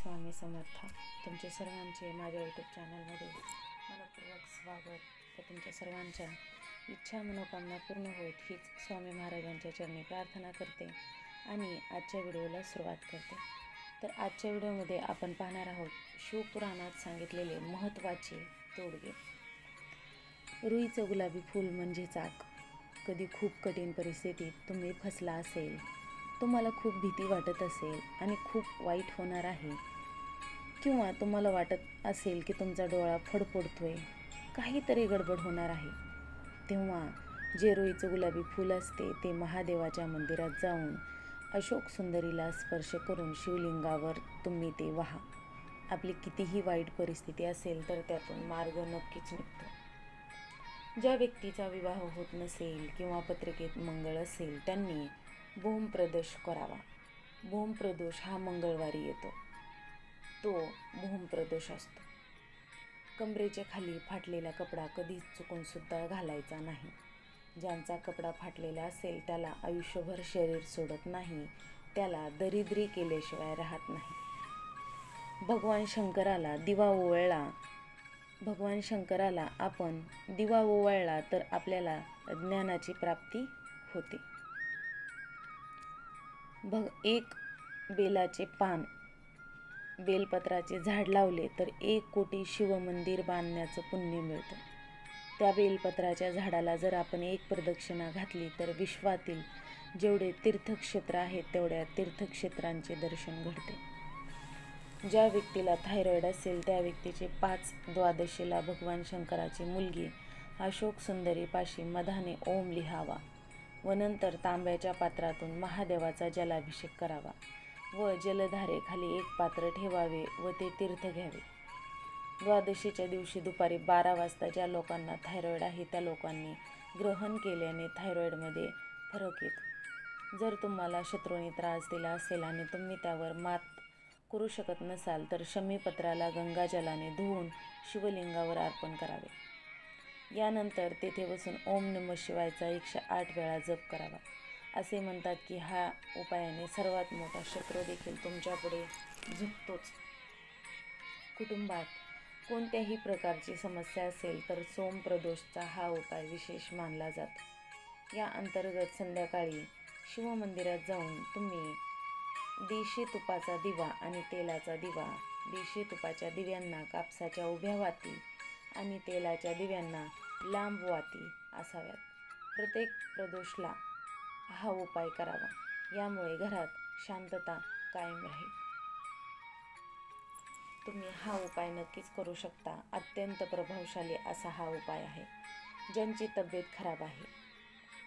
स्वामी समर्थ. तुमचे सर्वांचे माझ्या यूट्यूब चॅनलमध्ये मनपूर्वक स्वागत. तर तुमच्या सर्वांच्या इच्छा मनोकामना पूर्ण होत हीच स्वामी महाराजांच्या चरणी प्रार्थना करते आणि आजच्या व्हिडिओला सुरुवात करते. तर आजच्या व्हिडिओमध्ये आपण पाहणार आहोत शिवपुराणात सांगितलेले महत्त्वाचे तोडगे. रुईचं गुलाबी फूल म्हणजे चाक. कधी खूप कठीण परिस्थितीत तुम्ही फसला असेल, तुम्हाला खूप भीती वाटत असेल आणि खूप वाईट होणार आहे, किंवा तुम्हाला वाटत असेल की तुमचा डोळा फडफडतोय, काहीतरी गडबड होणार आहे, तेव्हा जे रुईचं गुलाबी फूल असते ते महादेवाच्या मंदिरात जाऊन अशोक सुंदरीला स्पर्श करून शिवलिंगावर तुम्ही ते वाहा. आपली कितीही वाईट परिस्थिती असेल तर त्यातून मार्ग नक्कीच निघतो. ज्या व्यक्तीचा विवाह होत नसेल किंवा पत्रिकेत मंगळ असेल त्यांनी भूमप्रदोष करावा. भूमप्रदोष हा मंगळवारी येतो, तो भूमप्रदोष असतो. कमरेच्या खाली फाटलेला कपडा कधीच चुकून सुद्धा घालायचा नाही. ज्यांचा कपडा फाटलेला असेल त्याला आयुष्यभर शरीर सोडत नाही, त्याला दरिद्री केल्याशिवाय राहत नाही. भगवान शंकराला आपण दिवा ओवाळला तर आपल्याला ज्ञानाची प्राप्ती होते. एक बेलाचे पान, बेलपत्राचे झाड लावले तर 1 कोटी शिवमंदिर बांधण्याचं पुण्य मिळतं. त्या बेलपत्राच्या झाडाला जर आपण 1 प्रदक्षिणा घातली तर विश्वातील जेवढे तीर्थक्षेत्र आहेत तेवढ्या तीर्थक्षेत्रांचे दर्शन घडते. ज्या व्यक्तीला थायरॉईड असेल त्या व्यक्तीचे 5 द्वादशीला भगवान शंकराची मुलगी अशोक सुंदरीपाशी मधाने ओम लिहावा व नंतर तांब्याच्या पात्रातून महादेवाचा जलाभिषेक करावा व जलधारेखाली 1 पात्र ठेवावे व ते तीर्थ घ्यावे. द्वादशीच्या दिवशी दुपारी 12 वाजता ज्या लोकांना थायरॉईड आहे त्या लोकांनी ग्रहण केल्याने थायरॉईडमध्ये फरक येतो. जर तुम्हाला शत्रूने त्रास दिला असेल आणि तुम्ही त्यावर मात करू शकत नसाल तर शमीपत्राला गंगाजलाने धुवून शिवलिंगावर अर्पण करावे. यानंतर तेथे बसून ओम नमः शिवायचा 108 वेळा जप करावा. असे म्हणतात की ह्या उपायाने सर्वात मोठा शत्रू देखील तुमच्यापुढे झुकतोच. कुटुंबात कोणत्याही प्रकारची समस्या असेल तर सोमप्रदोषचा हा उपाय विशेष मानला जातो. या अंतर्गत संध्याकाळी शिवमंदिरात जाऊन तुम्ही देशी तुपाचा दिवा आणि तेलाचा दिवा, देशी तुपाच्या दिव्यांना कापसाच्या उभ्या वाती आणि तेलाच्या दिव्यांना लांब वाती असाव्यात. प्रत्येक प्रदोषला हा उपाय करावा. यामुळे घरात शांतता कायम राहील. तुम्ही हा उपाय नक्कीच करू शकता. अत्यंत प्रभावशाली असा हा उपाय आहे. ज्यांची तब्येत खराब आहे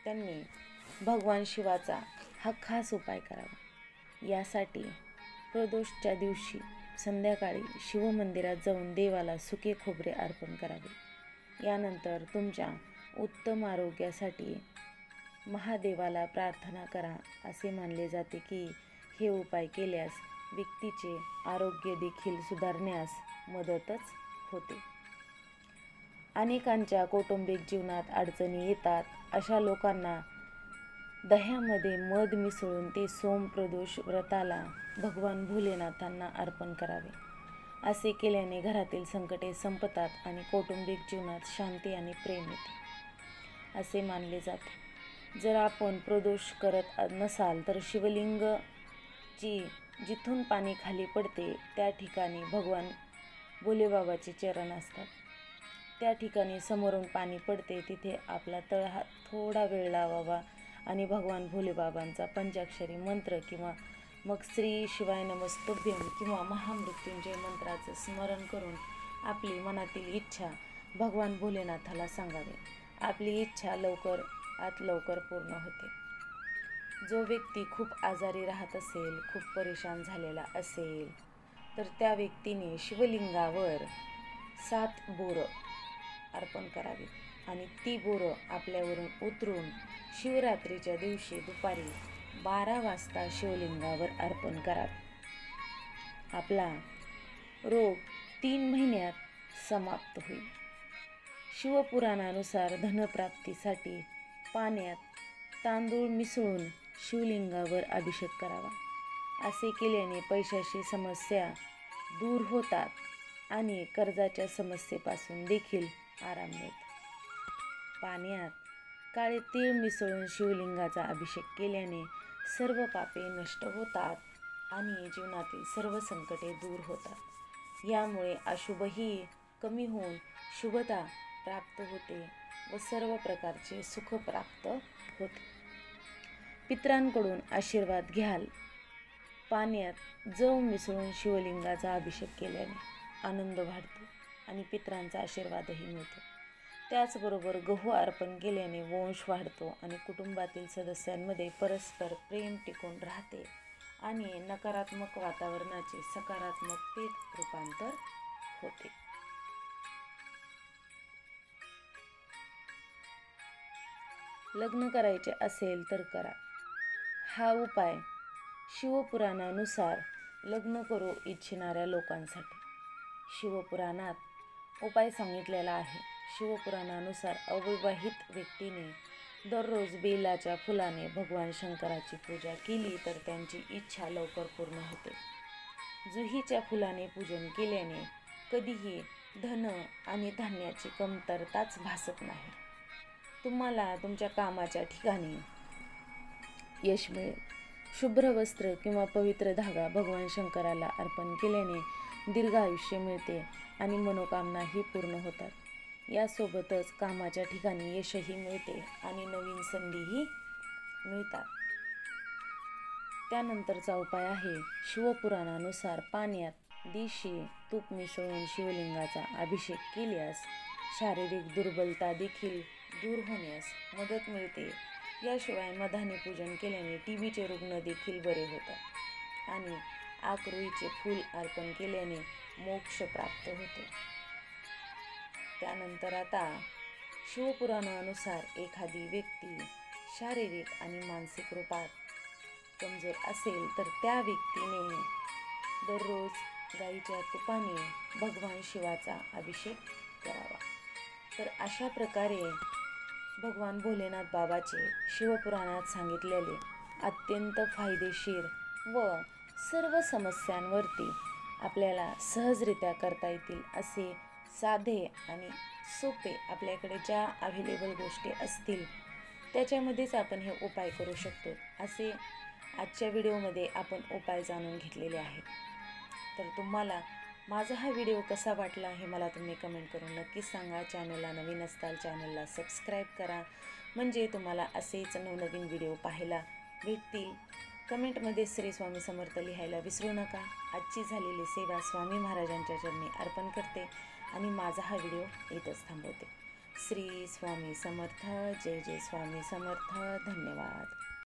त्यांनी भगवान शिवाचा हा खास उपाय करावा. यासाठी प्रदोषच्या दिवशी संध्याकाळी शिवमंदिरात जाऊन देवाला सुके खोबरे अर्पण करावे. यानंतर तुमच्या उत्तम आरोग्यासाठी महादेवाला प्रार्थना करा. असे मानले जाते की हे उपाय केल्यास व्यक्तीचे आरोग्य देखील सुधारण्यास मदतच होते. अनेकांच्या कौटुंबिक जीवनात अडचणी येतात. अशा लोकांना दह्यामध्ये मध मिसळून ते सोमप्रदोष व्रताला भगवान भोलेनाथांना अर्पण करावे. असे केल्याने घरातील संकटे संपतात आणि कौटुंबिक जीवनात शांती आणि प्रेम येते असे मानले जाते. जर आपण प्रदोष करत नसाल तर शिवलिंगची जिथून पाणी खाली पडते त्या ठिकाणी भगवान भोलेबाबाचे चरण असतात. त्या ठिकाणी समोरून पाणी पडते तिथे आपला तळहात थोडा वेळ लावावा आणि भगवान भोलेबाबांचा पंचाक्षरी मंत्र किंवा मग श्री शिवाय नमस्तुभ्यम किंवा महामृत्युंजय मंत्राचं स्मरण करून आपली मनातील इच्छा भगवान भोलेनाथाला सांगावी. आपली इच्छा लवकर पूर्ण होते. जो व्यक्ती खूप आजारी राहत असेल, खूप परेशान झालेला असेल तर त्या व्यक्तीने शिवलिंगावर 7 बोरं अर्पण करावी आणि ती बोरं आपल्यावरून उतरून शिवरात्रीच्या दिवशी दुपारी 12 वाजता शिवलिंगावर अर्पण करावे. आपला रोग 3 महिन्यात समाप्त होईल. शिवपुराणानुसार धनप्राप्तीसाठी पाण्यात तांदूळ मिसळून शिवलिंगावर अभिषेक करावा. असे केल्याने पैशाची समस्या दूर होतात आणि कर्जाच्या समस्येपासून देखील आराम मिळतो. पाण्यात काळे तीळ मिसळून शिवलिंगाचा अभिषेक केल्याने सर्व पापे नष्ट होतात आणि जीवनातील सर्व संकटे दूर होतात. यामुळे अशुभही कमी होऊन शुभता प्राप्त होते व सर्व प्रकारचे सुख प्राप्त होते. पितरांकडून आशीर्वाद घ्याल. पाण्यात जव मिसळून शिवलिंगाचा अभिषेक केल्याने आनंद वाढतो आणि पितरांचा आशीर्वादही मिळतो. त्याचबरोबर गहू अर्पण केल्याने वंश वाढतो आणि कुटुंबातील सदस्यांमध्ये परस्पर प्रेम टिकून राहते आणि नकारात्मक वातावरणाचे सकारात्मकतेत रूपांतर होते. लग्न करायचे असेल तर करा. हा उपाय शिवपुराणानुसार लग्न करू इच्छिणाऱ्या लोकांसाठी. शिवपुराणात उपाय सांगितलेला आहे. शिवपुराणानुसार अविवाहित व्यक्तीने दररोज बेलाच्या फुलाने भगवान शंकराची पूजा केली तर त्यांची इच्छा लवकर पूर्ण होते. जुहीच्या फुलाने पूजन केल्याने कधीही धन आणि धान्याची कमतरताच भासत नाही. तुम्हाला तुमच्या कामाच्या ठिकाणी यश मिळेल. शुभ्र वस्त्र किंवा पवित्र धागा भगवान शंकराला अर्पण केल्याने दीर्घ आयुष्य मिळते आणि मनोकामनाही पूर्ण होतात. यासोबतच कामाच्या ठिकाणी यशही मिळते आणि नवीन संधीही मिळतात. त्यानंतरचा उपाय आहे शिवपुराणानुसार पाण्यात दिशी तूप मिसळून शिवलिंगाचा अभिषेक केल्यास शारीरिक दुर्बलता देखील दूर होण्यास मदत मिळते. याशिवाय मधाने पूजन केल्याने टीबीचे रुग्ण देखील बरे होतात आणि आकरुईचे फूल अर्पण केल्याने मोक्ष प्राप्त होतो. त्यानंतर आता शिवपुराणानुसार एखादी व्यक्ती शारीरिक आणि मानसिक रूपात कमजोर असेल तर त्या व्यक्तीने दररोज गाईच्या तुपाने भगवान शिवाचा अभिषेक करावा. तर अशा प्रकारे भगवान भोलेनाथ बाबाचे शिवपुराणात सांगितलेले अत्यंत फायदेशीर व सर्व समस्यांवरती आपल्याला सहजरित्या करता येतील असे साधे आणि सोपे आपल्याकडे ज्या अव्हेलेबल गोष्टी असतील त्याच्यामध्येच आपण हे उपाय करू शकतो असे आजच्या व्हिडिओमध्ये आपण उपाय जाणून घेतलेले आहेत. तर तुम्हाला माझा हा व्हिडिओ कसा वाटला हे मला तुम्ही कमेंट करून नक्कीच सांगा. चॅनलला नवीन असताल चॅनलला सबस्क्राईब करा म्हणजे तुम्हाला असेच नवनवीन व्हिडिओ पाहायला भेटतील. कमेंटमध्ये श्री स्वामी समर्थ लिहायला विसरू नका. आजची झालेली सेवा स्वामी महाराजांच्या चरणी अर्पण करते आणि माझा हा व्हिडिओ इथंच थांबवते. श्री स्वामी समर्थ. जय जय स्वामी समर्थ. धन्यवाद.